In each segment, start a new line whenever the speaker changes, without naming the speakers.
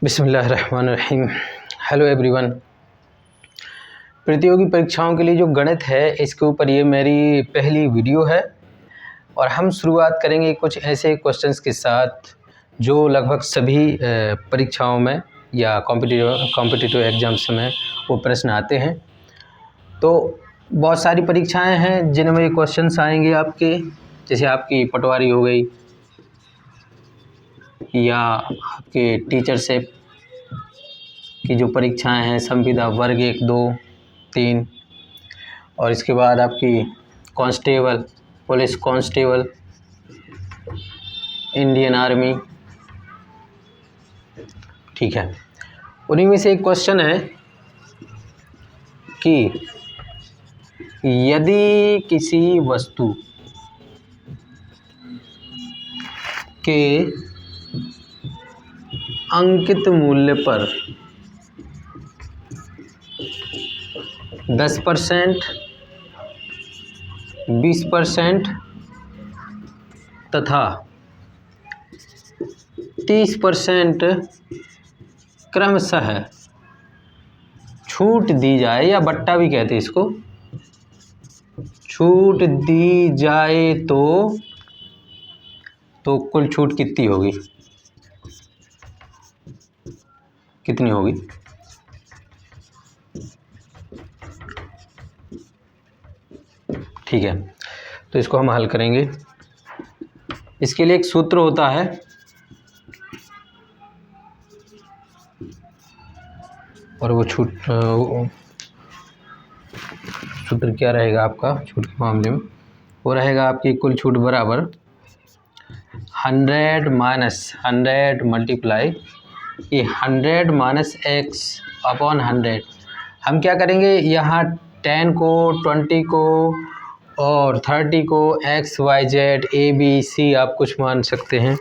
बिस्मिल्लाहिर्रहमानिर्रहीम। Hello everyone. प्रतियोगी परीक्षाओं के लिए जो गणित है इसके ऊपर ये मेरी पहली वीडियो है और हम शुरुआत करेंगे कुछ ऐसे क्वेश्चंस के साथ जो लगभग सभी परीक्षाओं में या कॉम्पिटिटिव एग्ज़ाम्स में वो प्रश्न आते हैं। तो बहुत सारी परीक्षाएं हैं जिनमें ये क्वेश्चंस आएंगे आपके, जैसे आपकी पटवारी हो गई या आपके टीचरशिप की जो परीक्षाएं हैं, संविदा वर्ग 1, 2, 3 और इसके बाद आपकी constable, police constable, Indian army. ठीक है, उन्हीं में से एक क्वेश्चन है कि यदि किसी वस्तु के अंकित मूल्य पर 10%, 20% तथा 30% क्रमशः छूट दी जाए, या बट्टा भी कहते हैं इसको, छूट दी जाए तो कुल छूट कितनी होगी? कितनी होगी? ठीक है, तो इसको हम हल करेंगे। इसके लिए एक सूत्र होता है, और वो सूत्र क्या रहेगा आपका छूट के मामले में? वो रहेगा आपकी कुल छूट बराबर 100 माइनस 100 मल्टीप्लाई ये 100 माइनस x अपॉन 100। हम क्या करेंगे, यहाँ 10 को, 20 को और 30 को x, y, z, a, b, c आप कुछ मान सकते हैं।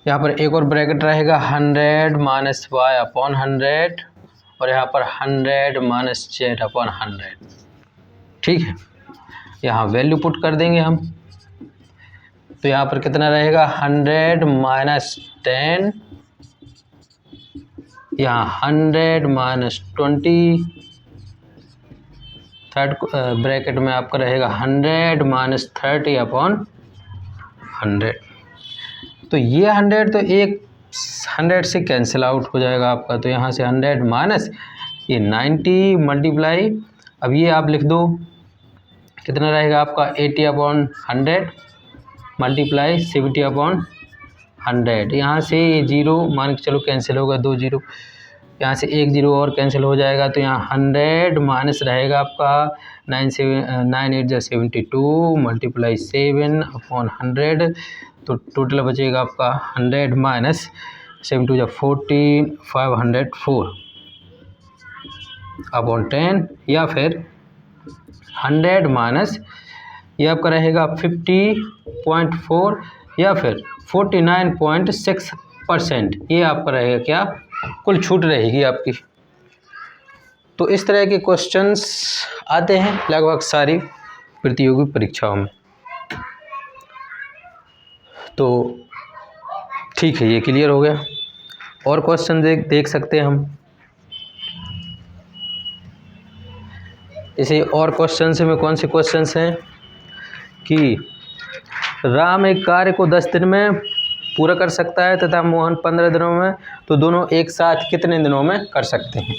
यहाँ पर एक और ब्रैकेट रहेगा 100 माइनस y अपॉन 100 और यहाँ पर 100 माइनस z अपॉन 100। ठीक है, यहाँ वैल्यू पुट कर देंगे हम, तो यहाँ पर कितना रहेगा 100 माइनस 10, यहाँ 100 माइनस 20, थर्ड ब्रैकेट में आपका रहेगा 100 माइनस 30 अपॉन 100। तो ये 100 तो एक 100 से कैंसिल आउट हो जाएगा आपका, तो यहाँ से 100 माइनस ये 90 मल्टीप्लाई, अब ये आप लिख दो कितना रहेगा आपका 80 अपॉन 100 मल्टीप्लाई 70 अपॉन 100। यहाँ से ये जीरो मान के चलो कैंसिल होगा, 2 जीरो, यहाँ से 1 जीरो और कैंसिल हो जाएगा, तो यहाँ 100 माइनस रहेगा आपका 9 8 जा 72 मल्टीप्लाई 7 अपॉन 100, तो टोटल बचेगा आपका 100 माइनस 7 2 जा 14 504 अपॉन 10, या फिर 100 माइनस ये आपका रहेगा 50.4 या फिर 49.6%। ये आपका रहेगा क्या, कुल छूट रहेगी आपकी। तो इस तरह के क्वेश्चंस आते हैं लगभग सारी प्रतियोगी परीक्षाओं में। तो ठीक है, ये क्लियर हो गया। और क्वेश्चन देख सकते हैं हम। इसे और क्वेश्चन से में कौन से क्वेश्चंस हैं कि राम एक कार्य को 10 दिन में पूरा कर सकता है तथा मोहन 15 दिनों में, तो दोनों एक साथ कितने दिनों में कर सकते हैं?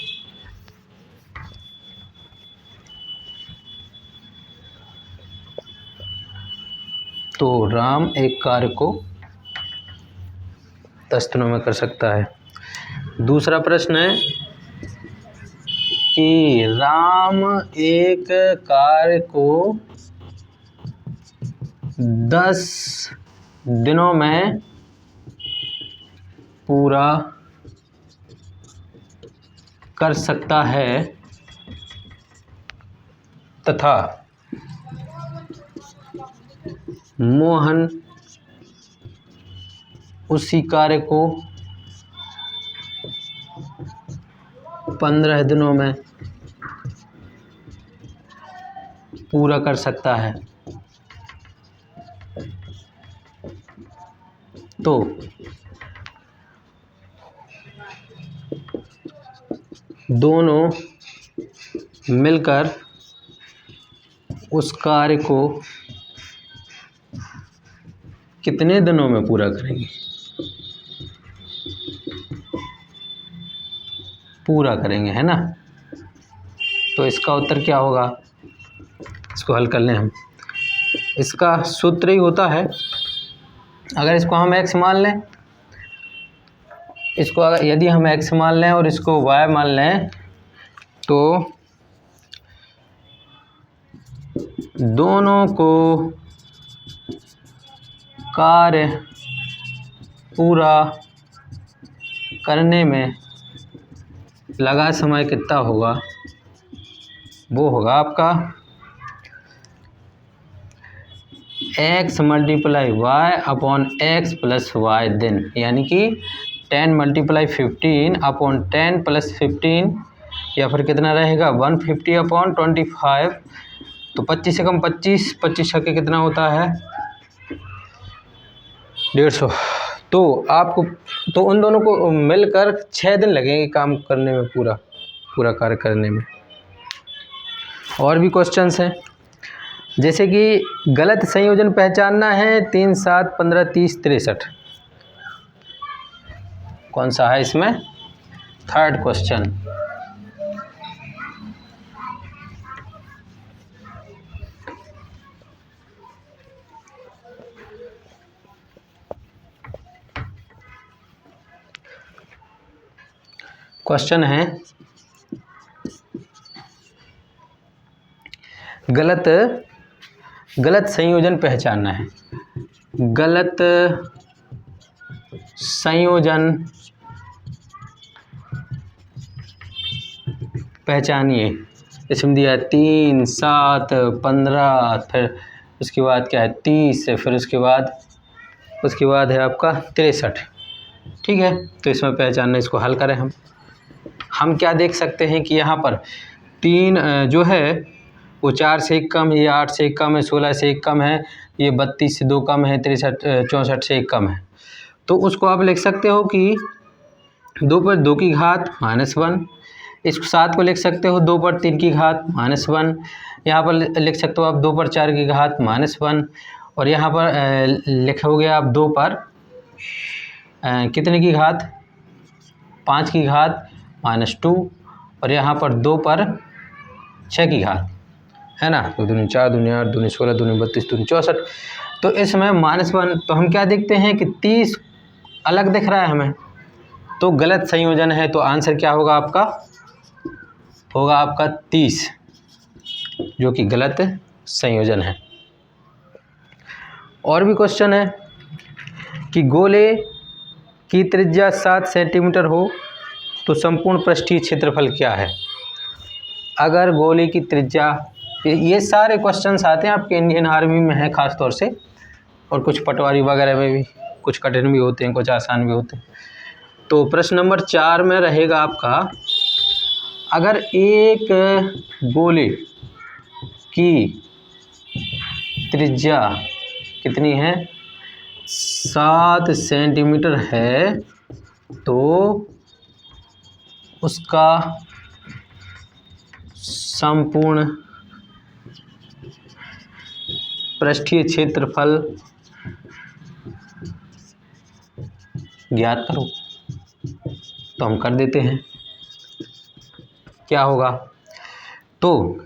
तो राम एक कार्य को 10 दिनों में कर सकता है। दूसरा प्रश्न है कि राम एक कार्य को 10 दिनों में पूरा कर सकता है तथा मोहन उसी कार्य को 15 दिनों में पूरा कर सकता है। तो दोनों मिलकर उस कार्य को कितने दिनों में पूरा करेंगे, पूरा करेंगे, है ना। तो इसका उत्तर क्या होगा, इसको हल कर लें हम। इसका सूत्र ही होता है, अगर इसको हम x मान लें, इसको अगर यदि हम x मान लें और इसको y मान लें, तो दोनों को कार्य पूरा करने में लगा समय कितना होगा, वो होगा आपका x multiply Y upon X plus Y दिन, यानी कि 10 मल्टीप्लाई 15 अपॉन 10 प्लस 15, या फिर कितना रहेगा 150 अपॉन 25। तो 25 से कम 25, 25 के कितना होता है 150। तो आपको तो उन दोनों को मिलकर 6 दिन लगेंगे काम करने में, पूरा कार्य करने में। और भी क्वेश्चंस हैं, जैसे कि गलत संयोजन पहचानना है 3, 7, 15, 30, 63। कौन सा है इसमें, थर्ड क्वेश्चन। क्वेश्चन है गलत संयोजन पहचानना है। गलत संयोजन पहचानिए। इसमें दिया 3, 7, 15, फिर उसके बाद क्या है 30, फिर उसके बाद है आपका 63। ठीक है, तो इसमें पहचानना, इसको हल करें हम क्या देख सकते हैं कि यहाँ पर 3 जो है वो 4 से 1 कम है, ये 8 से 1 कम है, 16 से 1 कम है, ये 32 से 2 कम है, 64 से 1 कम है। तो उसको आप लिख सकते हो कि 2 पर 2 की घात -1, इस 7 को लिख सकते हो 2 पर 3 की घात -1, यहाँ पर लिख सकते हो आप 2 पर 4 की घात -1, और यहाँ पर लिखोगे आप 2 पर कितने की घात 5 की घात -2, और यहाँ पर 2 पर 6 की घात, है ना। तो 2 4, 2 8, 2 16, 2 32, 2 64। तो इसमें -1, तो हम क्या देखते हैं कि 30 अलग दिख रहा है हमें, तो गलत संयोजन है। तो आंसर क्या होगा आपका, होगा आपका 30, जो कि गलत संयोजन है। और भी क्वेश्चन है कि गोले की त्रिज्या 7 सेंटीमीटर हो तो संपूर्ण पृष्ठीय क्षेत्रफल क्या है। अगर गोले की त्रिज्या, ये सारे क्वेश्चंस आते हैं आपके इंडियन आर्मी में है ख़ास तौर से, और कुछ पटवारी वगैरह में भी, कुछ कठिन भी होते हैं, कुछ आसान भी होते हैं। तो प्रश्न नंबर 4 में रहेगा आपका, अगर एक गोले की त्रिज्या कितनी है 7 सेंटीमीटर है, तो उसका संपूर्ण पृष्ठीय क्षेत्रफल ज्ञात करो। तो हम कर देते हैं, क्या होगा, तो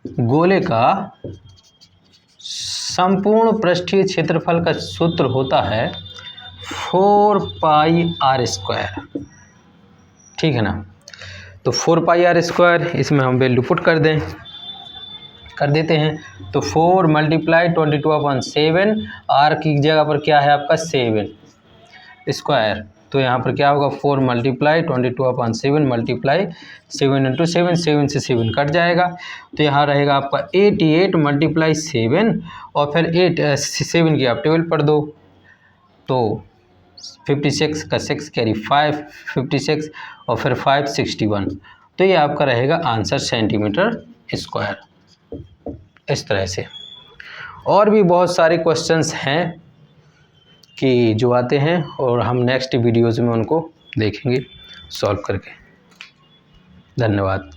गोले का संपूर्ण पृष्ठीय क्षेत्रफल का सूत्र होता है 4πr²। ठीक है ना। तो 4πr², इसमें हम वैल्यू पुट कर देते हैं। तो 4 मल्टीप्लाई 22/7, r की जगह पर क्या है आपका 7 स्क्वायर, तो यहाँ पर क्या होगा 4 मल्टीप्लाई 22/7 मल्टीप्लाई 7 × 7, 7 से 7 कट जाएगा, तो यहाँ रहेगा आपका 88 मल्टीप्लाई 7, और फिर 7 की आप टेबल पर दो, तो 56 का 6 कैरी 5, 56, और फिर 5 61। तो ये आपका रहेगा आंसर सेंटीमीटर स्क्वायर। इस तरह से और भी बहुत सारे क्वेश्चंस हैं कि जो आते हैं, और हम नेक्स्ट वीडियोज़ में उनको देखेंगे। सॉल्व करके। धन्यवाद।